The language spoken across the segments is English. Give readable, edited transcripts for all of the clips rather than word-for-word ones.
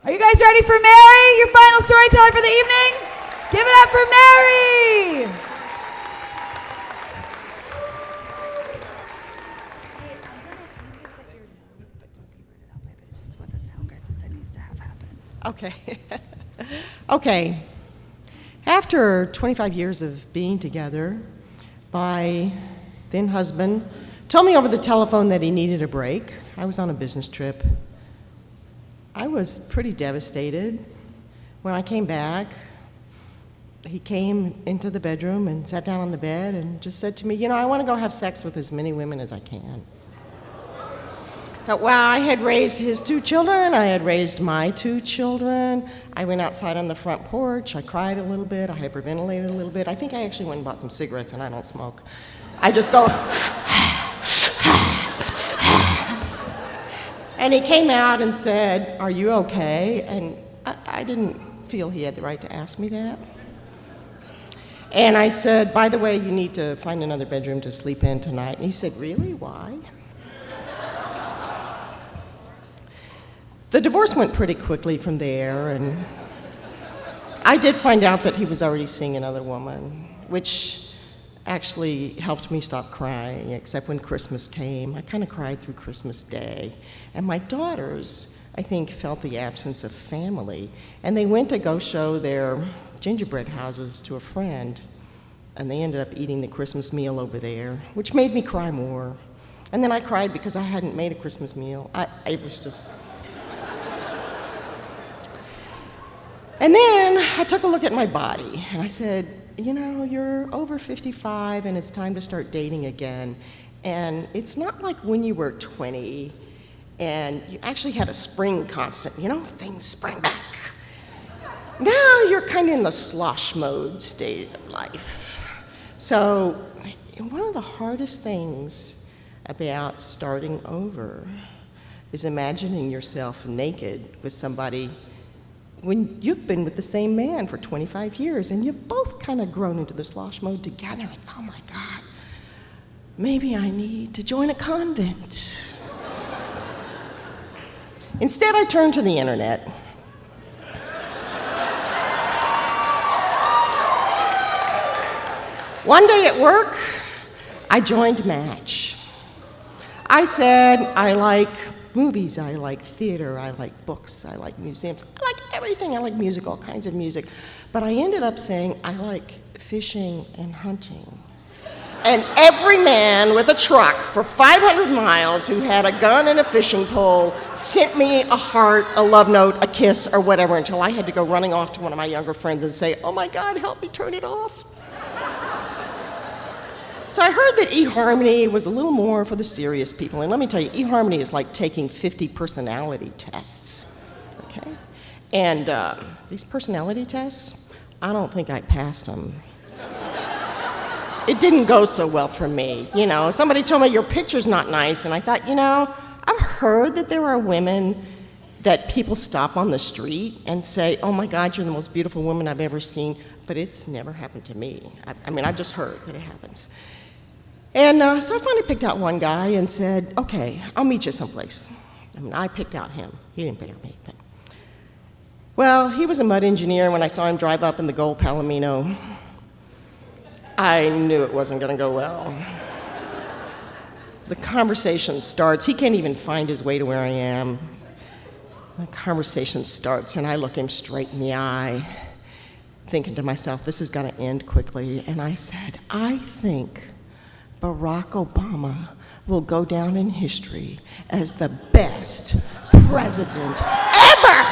Are you guys ready for Mary, your final storyteller for the evening? Give it up for Mary! Okay. Okay. After 25 years of being together, my then husband told me over the telephone that he needed a break. I was on a business trip. I was pretty devastated. When I came back, he came into the bedroom and sat down on the bed and just said to me, you know, I want to go have sex with as many women as I can. But while I had raised his 2 children, I had raised my 2 children. I went outside on the front porch. I cried a little bit. I hyperventilated a little bit. I think I actually went and bought some cigarettes, and I don't smoke. I just go, and he came out and said, "Are you okay?" And I didn't feel he had the right to ask me that. And I said, "By the way, you need to find another bedroom to sleep in tonight." And he said, "Really? Why?" The divorce went pretty quickly from there, and I did find out that he was already seeing another woman, which actually helped me stop crying, except when Christmas came. I kind of cried through Christmas Day. And my daughters, I think, felt the absence of family, and they went to go show their gingerbread houses to a friend, and they ended up eating the Christmas meal over there, which made me cry more. And then I cried because I hadn't made a Christmas meal. It was just... And then I took a look at my body, and I said, you know, you're over 55, and it's time to start dating again. And it's not like when you were 20, and you actually had a spring constant, you know, things sprang back. Now you're kind of in the slosh mode state of life. So one of the hardest things about starting over is imagining yourself naked with somebody when you've been with the same man for 25 years and you've both kind of grown into the slosh mode together, and oh my God, maybe I need to join a convent. Instead, I turned to the internet. One day at work, I joined Match. I said, I like movies, I like theater, I like books, I like museums, I like everything, I like music, all kinds of music. But I ended up saying, I like fishing and hunting. And every man with a truck for 500 miles who had a gun and a fishing pole sent me a heart, a love note, a kiss, or whatever, until I had to go running off to one of my younger friends and say, oh my God, help me turn it off. So I heard that eHarmony was a little more for the serious people. And let me tell you, eHarmony is like taking 50 personality tests, okay? And these personality tests, I don't think I passed them. It didn't go so well for me. You know, somebody told me your picture's not nice, and I thought, you know, I've heard that there are women that people stop on the street and say, oh my God, you're the most beautiful woman I've ever seen, but it's never happened to me. I mean, I've just heard that it happens. And so I finally picked out one guy and said, okay, I'll meet you someplace. I mean, I picked out him. He didn't pick out me. But... Well, he was a mud engineer. When I saw him drive up in the gold Palomino, I knew it wasn't going to go well. The conversation starts. He can't even find his way to where I am. The conversation starts, and I look him straight in the eye, thinking to myself, this is going to end quickly. And I said, I think Barack Obama will go down in history as the best president ever.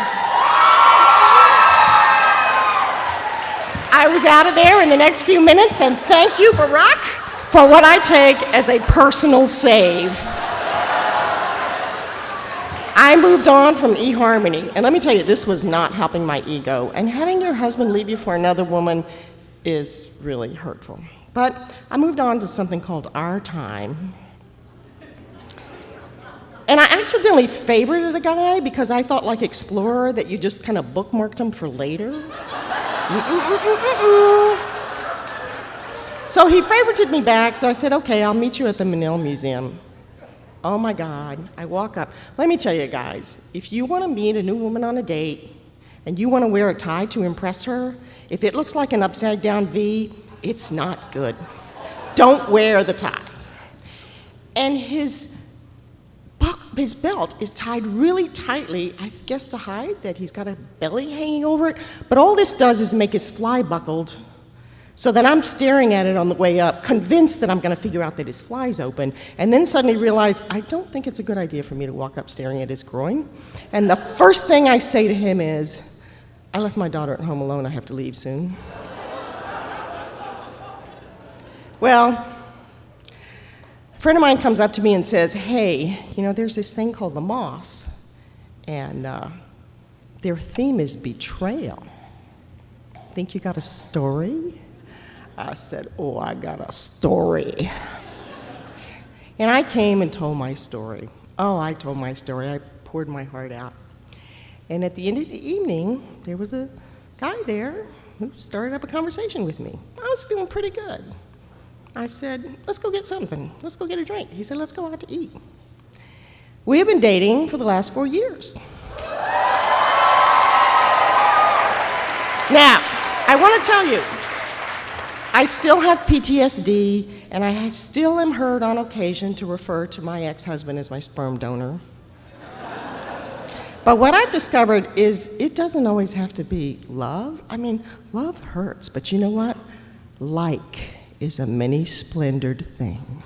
I was out of there in the next few minutes, and thank you, Barack, for what I take as a personal save. I moved on from eHarmony, and let me tell you, this was not helping my ego, and having your husband leave you for another woman is really hurtful. But I moved on to something called Our Time. And I accidentally favorited a guy because I thought, like Explorer, that you just kind of bookmarked him for later. So he favorited me back, so I said, okay, I'll meet you at the Manil Museum. Oh my God, I walk up. Let me tell you guys, if you want to meet a new woman on a date and you want to wear a tie to impress her, if it looks like an upside down V, it's not good. Don't wear the tie. And his belt is tied really tightly, I guess to hide that he's got a belly hanging over it, but all this does is make his fly buckled so that I'm staring at it on the way up, convinced that I'm going to figure out that his fly's open, and then suddenly realize I don't think it's a good idea for me to walk up staring at his groin. And the first thing I say to him is, I left my daughter at home alone, I have to leave soon. Well, a friend of mine comes up to me and says, hey, you know, there's this thing called the Moth, and their theme is betrayal. Think you got a story? I said, oh, I got a story. And I came and told my story. Oh, I told my story. I poured my heart out. And at the end of the evening, there was a guy there who started up a conversation with me. I was feeling pretty good. I said, let's go get something. Let's go get a drink. He said, let's go out to eat. We have been dating for the last 4 years. Now, I want to tell you, I still have PTSD, and I still am heard on occasion to refer to my ex-husband as my sperm donor. But what I've discovered is it doesn't always have to be love. I mean, love hurts, but you know what? Like is a many-splendored thing.